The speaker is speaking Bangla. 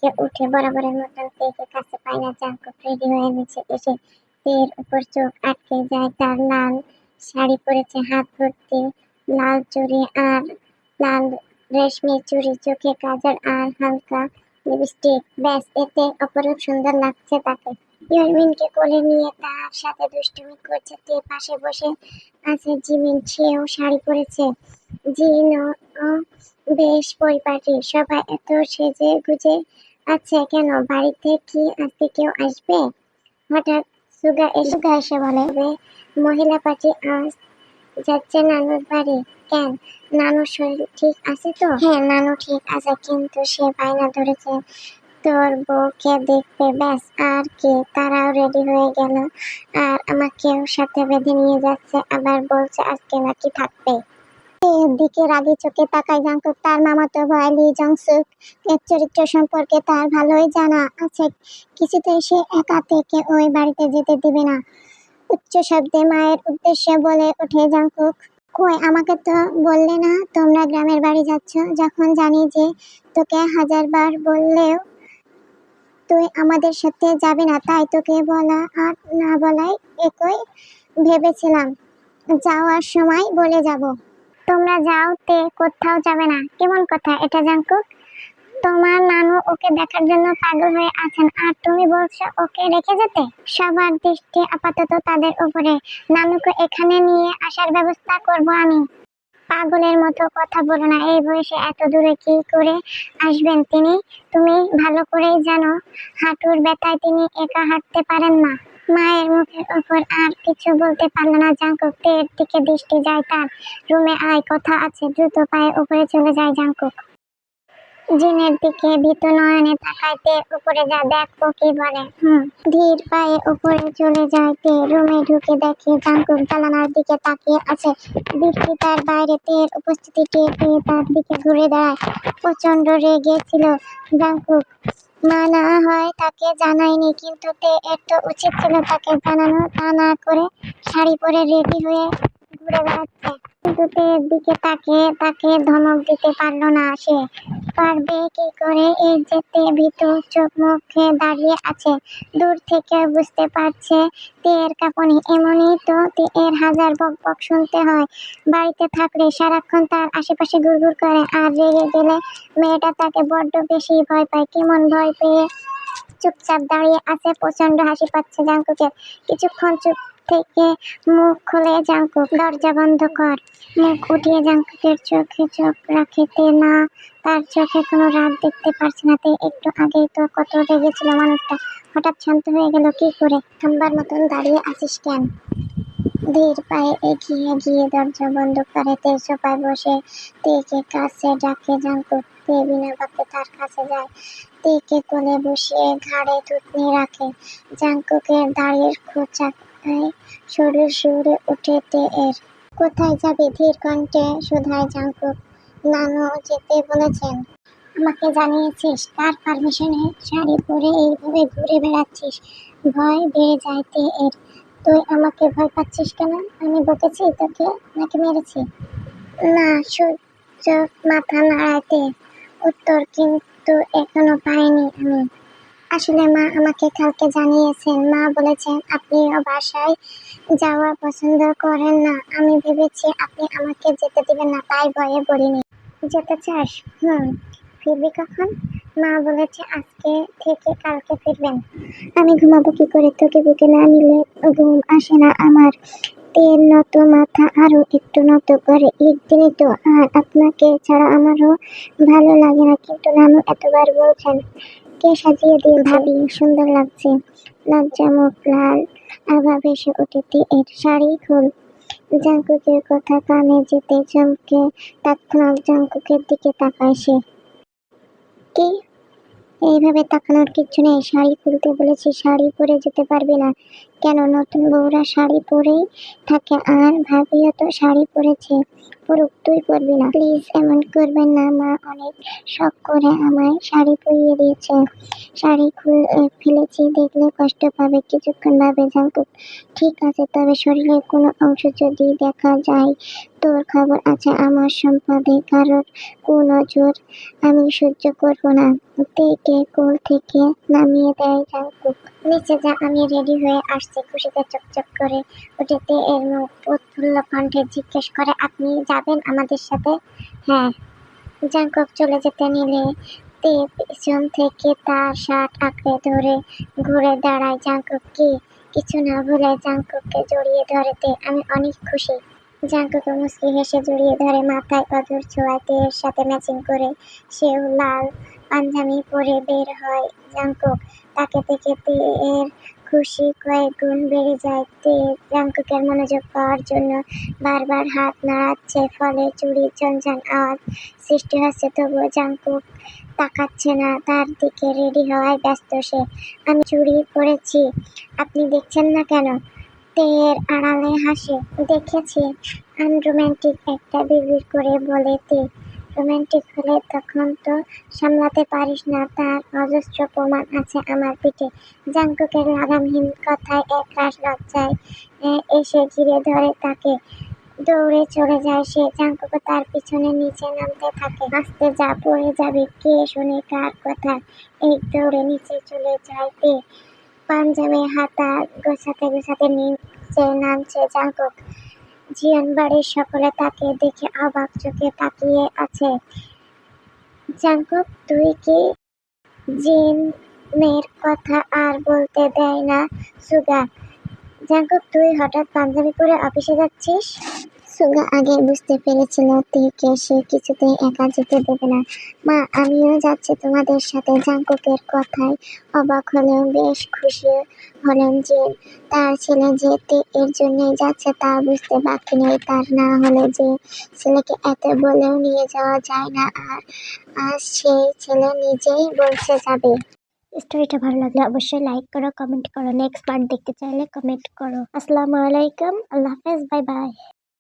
থেকে উঠে বরাবরের মতন তেকে কাছে পায় না। জাঙ্কুক রেডি হয়ে নিচে এসে তের উপর চোখ আটকে যায়। তার লাল শাড়ি পরেছে, হাত ভর্তি লাল চুড়ি আর লাল রেশমি চুড়ি, চোখে কাজল আর হালকা লিপস্টিক। ব্যাস, এতে অপরূপ সুন্দর লাগছে তাকে। ইয়ারমিনকে কোলে নিয়ে তার সাথে দুষ্টুমি করছে। তে পাশে বসে আছে জিমিন, সেও শাড়ি পরেছে। জিনও বেশ পরিপাটি। সবাই এত সেজে গুজে আছে কেন? বাড়িতে কি আজকে কেউ আসবে? হঠাৎ সুগা এসে বলে, মহিলা পার্টি আজ যাচ্ছে নানুর বাড়ি। কেন, নানুর শরীর ঠিক আছে তো? হ্যাঁ, নানু ঠিক আছে, কিন্তু সে বায়না ধরেছে তোর বউকে দেখবে। ব্যাস, আর কি? তারাও রেডি হয়ে গেল আর আমাকেও সাথে বেঁধে নিয়ে যাচ্ছে। আবার বলছে আজকে নাকি থাকবে। এর দিকে রাগী চোখে তাকায় জাঙ্কুক। তার মামাতো ভাই লি জং-সুক এর চরিত্র সম্পর্কে তার ভালোই জানা আছে। কিছুতেই সে একা থেকে ওই বাড়িতে যেতে দিবে না। উচ্চ শব্দে মায়ের উদ্দেশ্যে বলে ওঠে জাঙ্কুক, কই, আমাকে তো বললে না তোমরা গ্রামের বাড়ি যাচ্ছ, যখন জানি যে তোকে হাজারবার বললেও তুই আমাদের সাথে যাবি না, তাই তোকে বলা আর না বলাই একই ভেবেছিলাম। যাওয়ার সময় বলে যাব। তোমরা যাও, তে কোথাও যাবে না। কেমন কথা এটা জাঙ্কুক? তোমার নানু ওকে দেখার জন্য পাগল হয়ে আছেন, আর তুমি বলছো ওকে রেখে যেতে? সবার দৃষ্টি আপাতত তাদের উপরে। নানুকে এখানে নিয়ে আসার ব্যবস্থা করব আমি। পাগলের মতো কথা বলো না। এই বয়সে এত দূরে কি করে আসবেন তিনি? তুমি ভালো করেই জানো হাঁটুর ব্যথায় তিনি একা হাঁটতে পারেন না। মায়ের মুখের উপর আর কিছু বলতে পারল না জাঙ্কুক। তের দিকে দৃষ্টি যায় তার। রুমে আয়, কথা আছে। দ্রুত পায়ে উপরে চলে যায় জাঙ্কুক। জিনের দিকে ভীতু নয়নে তাকায় তে। উপরে যা, দেখ ও কি বলে। ধীর পায়ে উপরে চলে যায় তে। রুমে ঢুকে দেখে জাঙ্কুক জানালার দিকে তাকিয়ে আছে। দৃষ্টি তার বাইরে। তের উপস্থিতি টের পেয়ে তার দিকে ঘুরে দাঁড়ায়। প্রচন্ড রেগে ছিল জাঙ্কুক। মা না হয় তাকে জানায়নি, কিন্তু তে এর তো উচিত ছিল তাকে জানানো। তা না করে শাড়ি পরে রেডি হয়ে ঘুরে বেড়াচ্ছে। কিন্তু তের দিকে তাকে ধমক দিতে পারল না সে। পারবে কি করে? এই যে তে ভীতু চোখ মুখে দাঁড়িয়ে আছে। দূর থেকে বুঝতে পারছে তের কাঁপুনি। এমনই তো এর হাজার বকবক শুনতে হয়। বাড়িতে থাকলে সারাক্ষণ তার আশেপাশে ঘুরঘুর করে, আর রেগে গেলে মেয়েটা তাকে বড্ড বেশি ভয় পায়। কেমন ভয় পেয়ে চুপচাপ দাঁড়িয়ে আছে। প্রচন্ড হাসি পাচ্ছে জাঙ্কুকের। কিছুক্ষণ চুপ থেকে মুখ খোলে জাঙ্কুক, দরজা বন্ধ কর। মুখ উঠিয়ে জাঙ্কুকের চোখে চোখ রাখে তে। না, তার চোখে কোনো রাগ দেখতে পারছে না তে। একটু আগেই তো কত রেগেছিল মানুষটা, হঠাৎ শান্ত হয়ে গেল কি করে? থামবার মতন দাঁড়িয়ে আছিস কেন? ধীর পায়ে এগিয়ে গিয়ে দরজা বন্ধ করে তে। সোফায় বসে তেকে কাছে ডাকে জাঙ্কুক। তে বিনা বাক্যে তার কাছে যায়। তেকে কোলে বসিয়ে ঘাড়ে থুতনি রাখে। জাঙ্কুকের দাড়ির খোঁচায় শরীর শিউরে ওঠে তে এর। কোথায় যাবি? ধীর কণ্ঠে শুধায় জাঙ্কুক। নানু যেতে বলেছেন। আমাকে জানিয়েছিস? তার পারমিশনে শাড়ি পরে এইভাবে ঘুরে বেড়াচ্ছিস? ভয় বেড়ে যায় তে এর। তুই আমাকে ভয় পাচ্ছিস কেন? আমি বকেছি তোকে নাকি মেরেছি? না, সূর্য মাথা নাড়াতে উত্তর কিন্তু এখনো পাইনি আমি। আসলে মা আমাকে কালকে জানিয়েছেন। মা বলেছেন আপনিও বাসায় যাওয়া পছন্দ করেন না। আমি ভেবেছি আপনি আমাকে যেতে দিবেন না, তাই ভয়ে বলিনি। যেতে চাস? ফিরবি কখন? মা বলেছে আজকে থেকে কালকে ফিরবেন। আমি ঘুমাবো কি করে? তোকে বুকে না নিলে ঘুম আসে না আমার। তের নত মাথা আরো একটু নত করে। একদিনই তো, আর আপনাকে ছাড়া আমারও ভালো লাগে না। কিন্তু নানু এতবার বলছেন। কে সাজিয়ে দিয়ে? ভাবি, সুন্দর লাগছে। লজ্জা মুখ লাল আভা ভেসে ওঠে তে এর। শাড়ি খোল। জাঙ্কুকের কথা কানে যেতে চমকে তৎক্ষণাৎ জাঙ্কুকের দিকে তাকায় সে। কি? এইভাবে তাকানোর কিচ্ছু নেই। শাড়ি খুলতে বলেছি, শাড়ি পরে যেতে পারবি না? কেন? নতুন বউরা শাড়ি পরেই থাকে, আর ভাবিও তো শাড়ি পরেছে। পরুক, তুই পরবি না? প্লিজ এমন করবেন না, মা অনেক শখ করে আমায় শাড়ি পরিয়ে দিয়েছে। শাড়ি খুলে ফেলেছি দেখলে কষ্ট পাবে, কিছুক্ষণ ভাবে জাঙ্কুক। ঠিক আছে, তবে শরীরের কোনো অংশ যদি দেখা যায়, তোর খবর আছে। আমার সম্পদে কারোর কুনজর আমি সহ্য করব না। তেকে কোল থেকে নামিয়ে দেয় জাঙ্কুক। নিচে যা, আমি রেডি হয়ে আসছি। খুশিতে চকচক করে উঠে তে এর মুখ উৎফুল্ল কণ্ঠে জিজ্ঞেস করে, আপনি যাবেন আমাদের সাথে? হ্যাঁ। জাঙ্কুক চলে যেতে নিলে তে পিছন থেকে তার শার্ট আঁকড়ে ধরে ঘুরে দাঁড়ায়। জাঙ্কুক কি? কিছু না ভুলে জাঙ্কুককে জড়িয়ে ধরে তে। আমি অনেক খুশি। জাঙ্কুক মুচকি হেসে জড়িয়ে ধরে, মাথায় অধর ছোঁয়ায় তের সাথে ম্যাচিং করে সেও লাল পাঞ্জাবি পরে বের হয়। জাঙ্কুক তাকে দেখে তে এর খুশি কয়েক গুণ বেড়ে যায়। তে জাঙ্কুকের মনোযোগ পাওয়ার জন্য বারবার হাত নাড়াচ্ছে, ফলে চুড়ির ঝনঝন আওয়াজ সৃষ্টি হচ্ছে। তবুও জাঙ্কুক তাকাচ্ছে না তার দিকে। রেডি হওয়ায় ব্যস্ত সে। আমি চুড়ি পরেছি, আপনি দেখছেন না কেন? তের আড়ালে হাসে। দেখেছি। আনরোম্যান্টিক একটা বিড়বিড় করে বলে তে। রোম্যান্টিক হলে তখন তো সামলাতে পারিস না, তার অজস্র প্রমাণ আছে আমার পিঠে। জাঙ্কুকের লাগামহীন কথায় একরাশ লজ্জায় এসে ঘিরে ধরে তাকে। দৌড়ে চলে যায় সে। জাঙ্কুকও তার পিছনে নিচে নামতে থাকে। আস্তে যা, পড়ে যাবি। কে শুনে কার কথা? এক দৌড়ে নিচে চলে যায় তে। পাঞ্জাবি হাতা গোছাতে গোছাতে নিচে নামছে জাঙ্কুক। জিয়ন বাড়ির সকলে তাকে দেখে অবাক চোখে তাকিয়ে আছে। জাঙ্কুক, তুই কি? জিনের কথা আর বলতে দেয় না সুগা। জাঙ্কুক, তুই হঠাৎ পাঞ্জাবি পরে অফিসে যাচ্ছিস? সুগা আগে বুঝতে পেরেছিল তেকে সে কিছুতেই একা যেতে দেবে না। মা, আমিও যাচ্ছি তোমাদের সাথে। জাঙ্কুকের কথায় অবাক হলেও বেশ খুশি হলেন জিন। তার ছেলে যে তে এর জন্যই যাচ্ছে তা বুঝতে বাকি নেই তার। না হলে যে ছেলেকে এত বলেও নিয়ে যাওয়া যায় না, আর আজ সেই ছেলে নিজেই বলছে যাবে। স্টোরিটা ভালো লাগলে অবশ্যই লাইক করো, কমেন্ট করো। নেক্সট পার্ট দেখতে চাইলে কমেন্ট করো। আসসালামু আলাইকুম, আল্লাহ হাফেজ, বাই বাই।